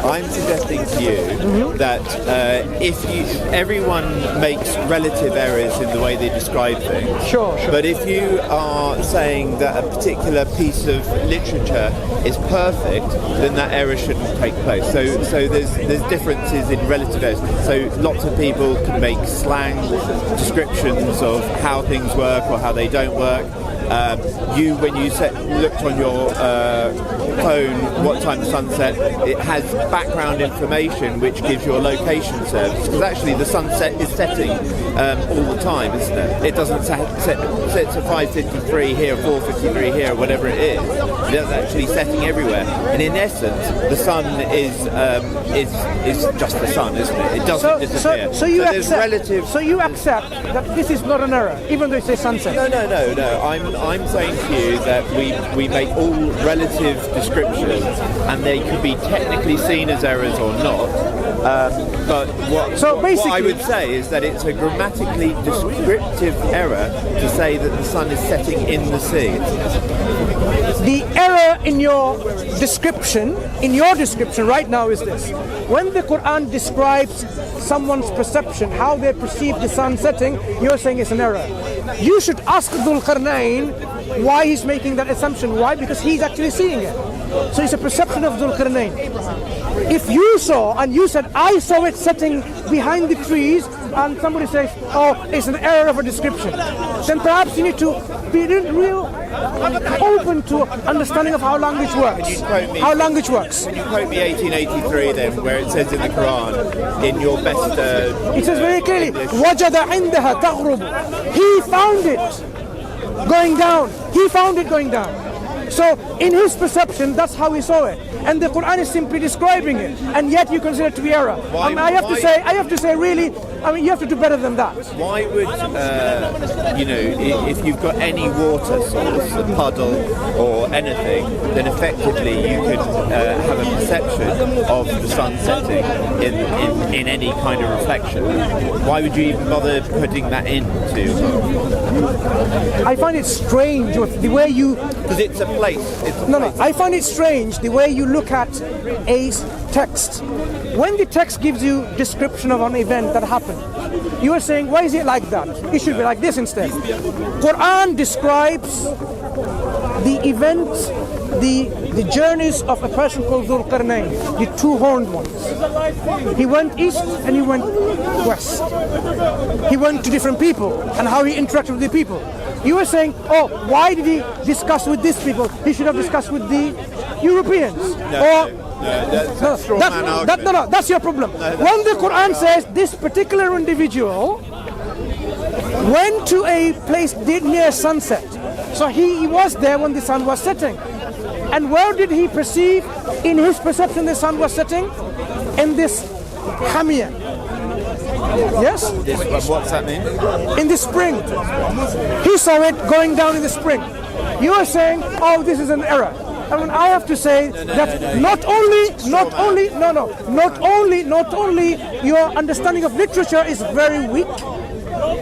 I'm suggesting to you that everyone makes relative errors in the way they describe things. Sure. But if you are saying that a particular piece of literature is perfect, then that error shouldn't take place. So there's differences in relative errors. So lots of people can make slang descriptions of how things work or how they don't work. When you looked on your phone what time the sun set, it has background information which gives your location service, because actually the sunset is setting all the time, isn't it? It doesn't set to 5:53 here, 4:53 here, whatever it is. It's actually setting everywhere, and in essence the sun is just the sun, isn't it? It doesn't disappear. So you accept that this is not an error, even though it says sunset? No. I'm saying to you that we make all relative descriptions, and they could be technically seen as errors or not. But what I would say is that it's a grammatically descriptive error to say that the sun is setting in the sea. The error in your description right now is this: when the Quran describes someone's perception, how they perceive the sun setting, you're saying it's an error. You should ask Dhul Qarnayn why he's making that assumption. Why? Because he's actually seeing it. So it's a perception of Dhul Qarnayn. If you saw, and you said, I saw it setting behind the trees, and somebody says, oh, it's an error of a description, then perhaps you need to be real open to understanding of how language works. How language works. Can you quote me 1883 then, where it says in the Quran, in your best... it says very clearly, وَجَدَ عِنْدَهَا تَغْرُبُ. He found it going down. He found it going down. So in his perception, that's how he saw it. And the Quran is simply describing it, and yet you consider it to be error. I have to say, really, you have to do better than that. Why would, if you've got any water source, a puddle or anything, then effectively you could have a perception of the sun setting in any kind of reflection. Why would you even bother putting that into? I find it strange the way you... Because it's a place. I find it strange the way you look at a text. When the text gives you description of an event that happened, you are saying, why is it like that? It should be like this instead. Quran describes the events, the journeys of a person called Dhul Qarnayn, the two horned ones. He went east and he went west. He went to different people and how he interacted with the people. You were saying, oh, why did he discuss with these people? He should have discussed with the Europeans. That's your problem. When the Quran says this particular individual went to a place near sunset, so he was there when the sun was setting. And where did he perceive, in his perception, the sun was setting? In this Hamia. Yes? What's that mean? In the spring. He saw it going down in the spring. You are saying, oh, this is an error. I mean, I have to say that not only your understanding of literature is very weak,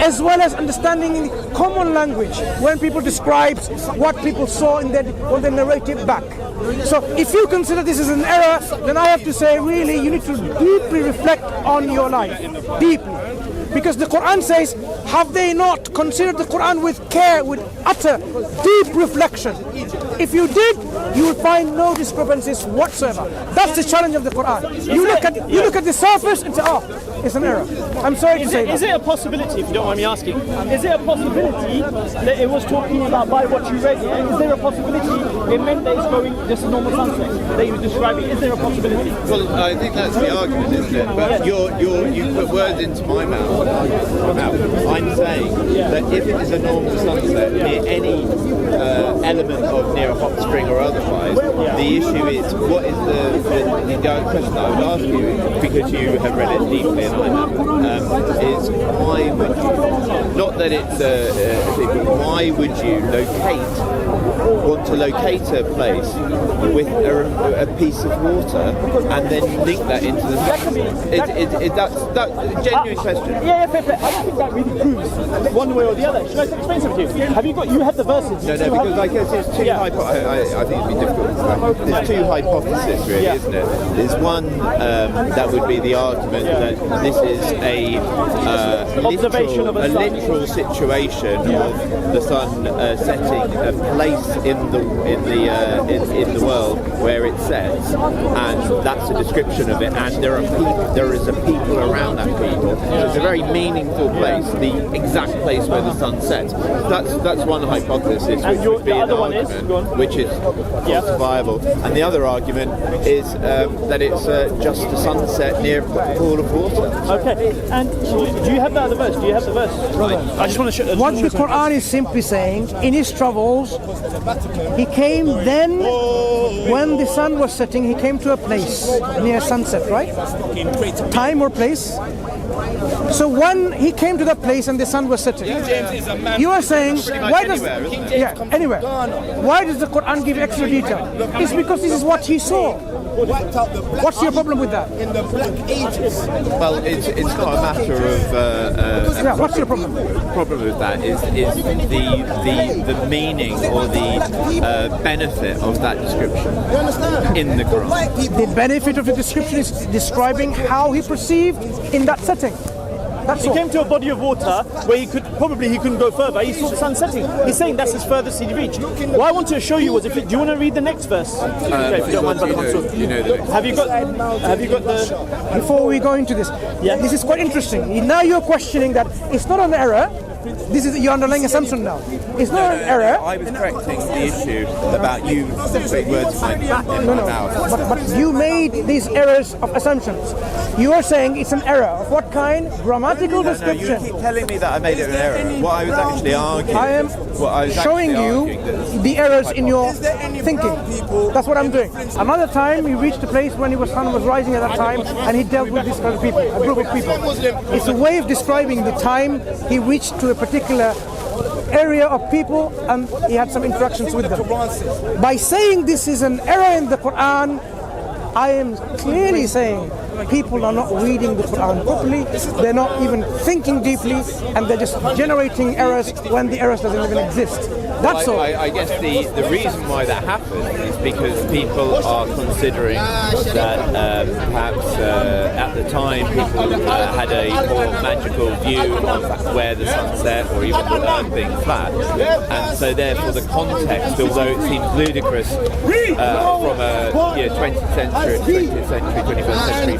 as well as understanding in common language when people describe what people saw when they narrate it back. So if you consider this is an error, then I have to say, really, you need to deeply reflect on your life, deeply. Because the Quran says, have they not considered the Quran with care, with utter, deep reflection? If you did, you will find no discrepancies whatsoever. That's the challenge of the Quran. You look at the surface and say, oh, it's an error. I'm sorry to say that. Is it a possibility, if you don't mind me asking, is it a possibility that it was talking about by what you read here? Is there a possibility it meant that it's going just a normal sunset that he was describing? Is there a possibility? Well, I think that's the argument, isn't it? But you put words into my mouth. I'm saying that if it is a normal sunset near any element of near a hot spring or otherwise, the issue is what is the question I would ask you, because you have read it deeply and I have, is why would you, not that it's why would you locate want to locate a place with a piece of water and then link that into the... That's a genuine question. Yeah, fair. I don't think that really proves one way or the other. Should I explain something to you? You have the verses. No, because I guess there's two I think it'd be difficult. There's two hypotheses, really, isn't it? There's one that would be the argument that this is a literal situation of the sun setting a place in the world where it sets, and that's a description of it. And there is a people around that people. So it's a very meaningful place, the exact place where the sun sets. That's one hypothesis, which would be an argument, which is viable. And the other argument is that it's just a sunset near a pool of water. Okay, and do you have that other verse? I just want to show... What the Quran is simply saying, in his travels, he came then, when the sun was setting, he came to a place near sunset, right? Time or place? So when he came to that place and the sun was setting, you are saying, why does anywhere? Why does the Quran give extra detail? It's because this is what he saw. What's your problem with that? In the Black Ages. Well, it's not a matter of. What's your problem? The problem with that is the meaning or the benefit of that description in the Quran. The benefit of the description is describing how he perceived in that setting. That's he came to a body of water where he couldn't go further. He saw the sun setting. He's saying that's his furthest he reached. What I want to show you was, do you want to read the next verse? If you don't mind, you know the next. Have you got the? Before we go into this, this is quite interesting. Now you're questioning that it's not an error. This is your underlying assumption now. It's not an error. I was correcting the issue about you putting words in my mouth. But you made these errors of assumptions. You are saying it's an error. Of what kind? Grammatical description. You keep telling me that I made it an error. What I was actually arguing. I am showing you the errors in your thinking. That's what I'm doing. Another time he reached a place when the sun was rising at that time, and he dealt with this kind of people, a group of people. It's a way of describing the time he reached to a particular area of people, and he had some interactions with them. By saying this is an error in the Quran, I am clearly saying people are not reading the Quran properly, they're not even thinking deeply, and they're just generating errors when the errors doesn't even exist. That's all. I guess the reason why that happens is because people are considering that perhaps at the time people had a more magical view of where the sun set, or even the earth being flat, and so therefore the context, although it seems ludicrous from a 20th century, 21st century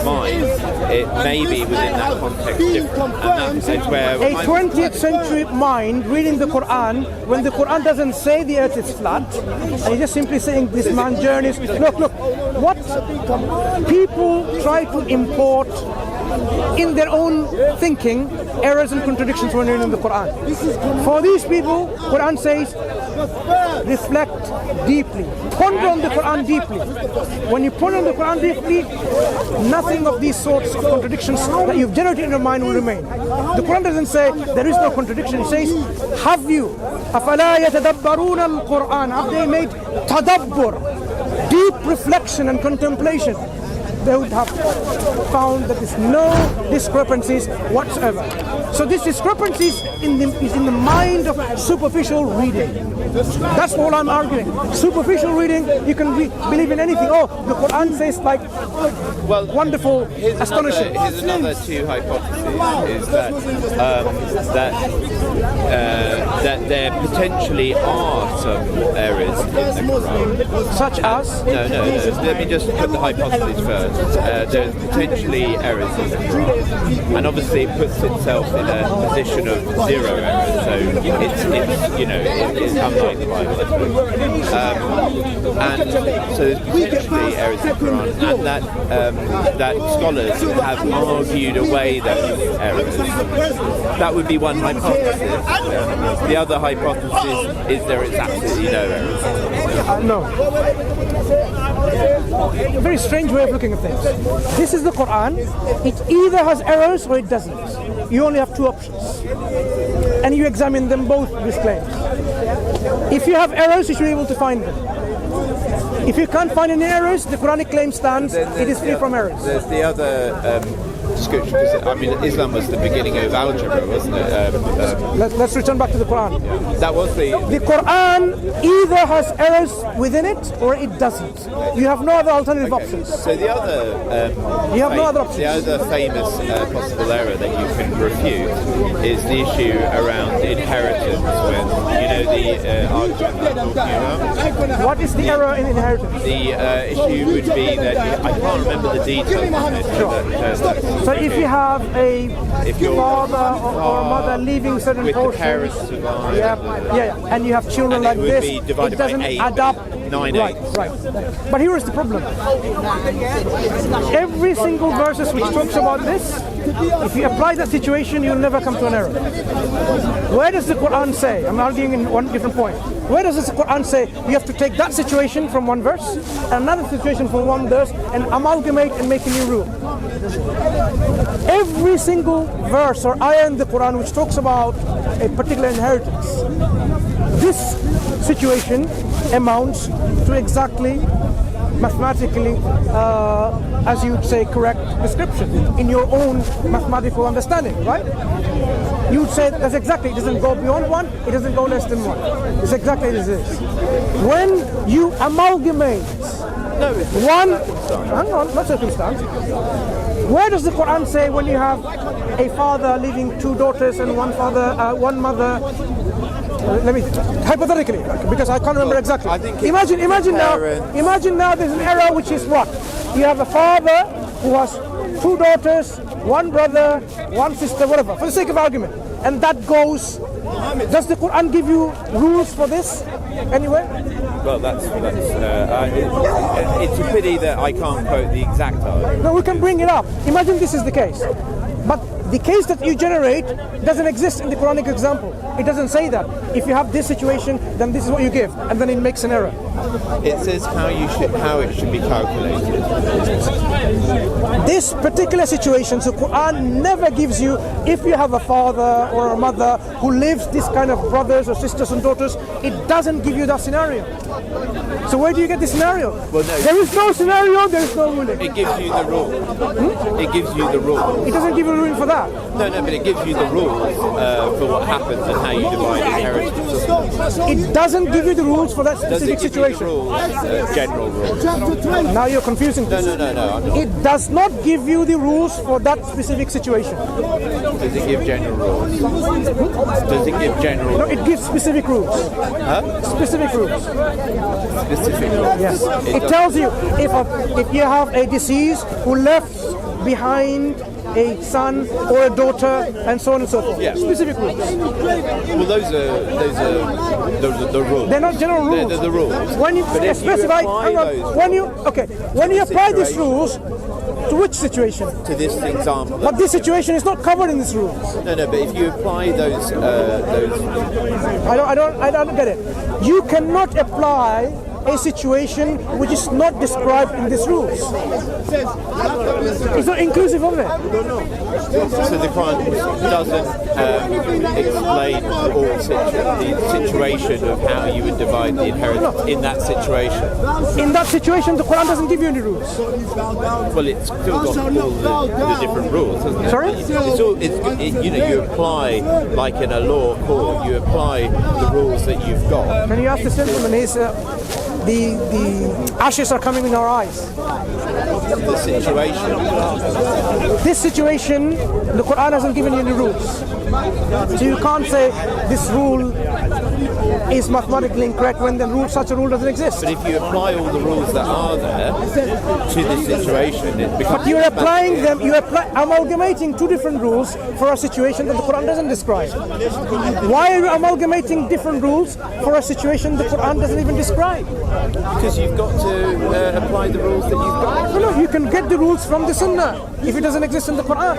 mind, it may be within that context different, and that's where a 20th century mind reading the Quran, when the Quran doesn't say the earth is flat, and he's just simply saying this man journeys. Look, what people try to import in their own thinking, errors and contradictions when reading the Quran. For these people, Quran says, reflect deeply, ponder on the Quran deeply. When you ponder on the Quran deeply, nothing of these sorts of contradictions that you've generated in your mind will remain. The Quran doesn't say there is no contradiction. It says, have you, أَفَلَا يَتَدَبَّرُونَ الْقُرْآنَ, have they made tadabbur, deep reflection and contemplation? They would have found that there's no discrepancies whatsoever. So this discrepancy is in the mind of superficial reading. That's all I'm arguing. Superficial reading, you can believe in anything. Oh, the Quran says like wonderful, astonishing. Here's another two hypotheses: is that there potentially are some errors in the Quran, such as. No. Let me just put the hypothesis first. There's potentially errors in the Quran, and obviously it puts itself in a position of zero errors. So it's unlike the Bible. And so there's potentially errors in the Quran, and that scholars have argued away those errors. That would be one hypothesis. The other hypothesis is there is absolutely no errors. No. A very strange way of looking at things. This is the Quran. It either has errors or it doesn't. You only have two options. and you examine them both, these claims. If you have errors, you should be able to find them. If you can't find any errors, the Quranic claim stands, it is free from errors. There's the other description, because I mean, Islam was the beginning of algebra, wasn't it? Let's return back to the Quran. That was the Quran either has errors within it or it doesn't. You have no other alternative options. So the other You have no other options. The other famous possible error that you can refute is the issue around inheritance, when the argument that I'm talking about. What is the error in inheritance? The issue would be that I can't remember the details of it. So if you have a father or a mother leaving certain with portions, the parents survive, and you have children and like it would this, be divided it doesn't by 8, add up. 9/8. Right. But here is the problem. Every single verse which talks about this, if you apply that situation, you'll never come to an error. Where does the Quran say? I'm arguing in one different point. Where does the Quran say you have to take that situation from one verse, and another situation from one verse, and amalgamate and make a new rule? Every single verse or ayah in the Quran which talks about a particular inheritance, this situation amounts to exactly, mathematically, as you would say, correct description in your own mathematical understanding, right? You would say that's exactly, it doesn't go beyond one, it doesn't go less than one. It's exactly as it is. When you amalgamate hang on, not circumstance. Where does the Quran say when you have a father leaving 2 daughters and one mother? Let me hypothetically, because I can't remember exactly. Imagine now there's an error which is what? You have a father who has 2 daughters, 1 brother, 1 sister, whatever, for the sake of argument. And that goes. Does the Quran give you rules for this anywhere? Well, it's a pity that I can't quote the exact argument. No, we can bring it up. Imagine this is the case. But the case that you generate doesn't exist in the Quranic example. It doesn't say that. If you have this situation, then this is what you give, and then it makes an error. It says how it should be calculated. This particular situation, so Quran never gives you, if you have a father or a mother who lives this kind of brothers or sisters and daughters, it doesn't give you that scenario. So where do you get the scenario? Well, no. There is no scenario, there is no ruling. It gives you the rule. It gives you the rule. It doesn't give you a ruling for that. No, but it gives you the rules for what happens and how you divide inheritance. It doesn't give you the rules for that specific situation. General rules. Now you're confusing things. No, I'm not. It does not give you the rules for that specific situation. Does it give general rules? Does it give general rules? No, it gives specific rules. Huh? Specific rules. Specific rules? Yes. It tells you if you have a deceased who left behind a son or a daughter and so on and so forth. Yeah. Specific rules. Well, those are the rules. They're not general rules. They're the rules. When you specify, when you apply these rules to which situation? To this example. But this situation is not covered in these rules. No, but if you apply those. I don't get it. You cannot apply a situation which is not described in these rules. It's not inclusive of it. So the Quran doesn't explain the situation of how you would divide the inheritance in that situation. In that situation, the Quran doesn't give you any rules. Well, it's still got all the different rules, hasn't it? Sorry? You apply, like in a law court, you apply the rules that you've got. Can you ask this gentleman? The ashes are coming in our eyes. The situation. This situation, the Quran hasn't given you any rules. So you can't say this rule is mathematically incorrect when such a rule doesn't exist. But if you apply all the rules that are there to this situation, it becomes... But you're applying them, amalgamating 2 different rules for a situation that the Quran doesn't describe. Why are you amalgamating different rules for a situation the Quran doesn't even describe? Because you've got to apply the rules that you've got. No, you can get the rules from the Sunnah if it doesn't exist in the Quran.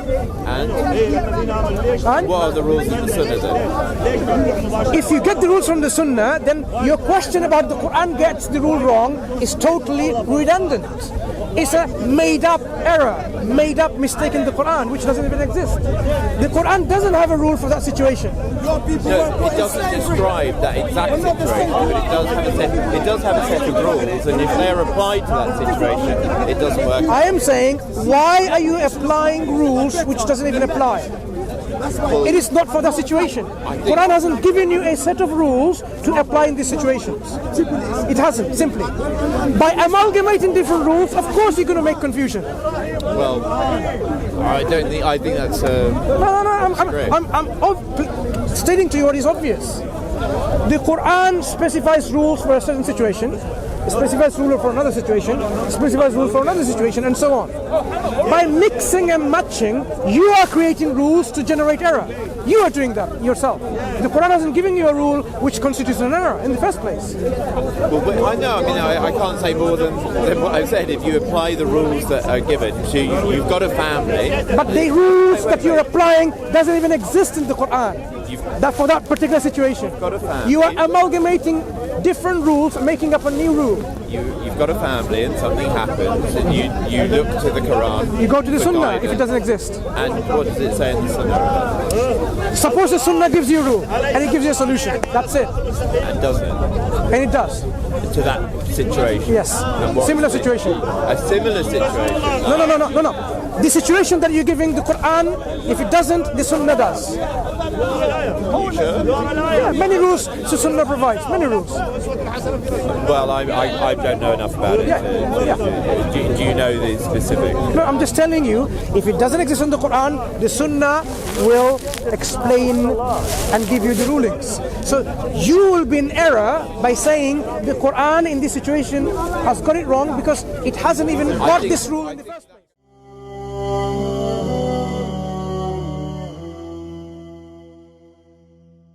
And what are the rules in the Sunnah then? If you get the rules from the Sunnah, then your question about the Quran gets the rule wrong is totally redundant. It's a made-up error, made-up mistake in the Quran, which doesn't even exist. The Quran doesn't have a rule for that situation. No, it doesn't describe that exact situation, but it does have a set of rules, and if they're applied to that situation, it doesn't work. I am saying, why are you applying rules which doesn't even apply? It is not for that situation. Quran hasn't given you a set of rules to apply in these situations. It hasn't, simply. By amalgamating different rules, of course you're going to make confusion. Well, I think that's I'm stating to you what is obvious. The Quran specifies rules for a certain situation, specifies rules for another situation, specifies rules for another situation, and so on. By mixing and matching, you are creating rules to generate error. You are doing that yourself. The Quran hasn't given you a rule which constitutes an error in the first place. Well, I know. I can't say more than what I've said. If you apply the rules that are given to you, you've got a family. But the rules that you're applying doesn't even exist in the Quran. That for that particular situation, you are amalgamating different rules, making up a new rule. You've got a family, and something happens, and you look to the Quran. You go to the Sunnah if it doesn't exist. And what does it say in the Sunnah? Suppose the Sunnah gives you a rule, and it gives you a solution. That's it. And does it? And it does. To that situation? Yes. Similar situation. A similar situation? No. The situation that you're giving the Quran, if it doesn't, the Sunnah does. You sure? Yeah, many rules the Sunnah provides. Many rules. Well, I don't know enough about it. Do you know the specific? No, I'm just telling you, if it doesn't exist in the Quran, the Sunnah will explain and give you the rulings. So you will be in error by saying the Quran in this situation has got it wrong because it hasn't even got this rule in the first place.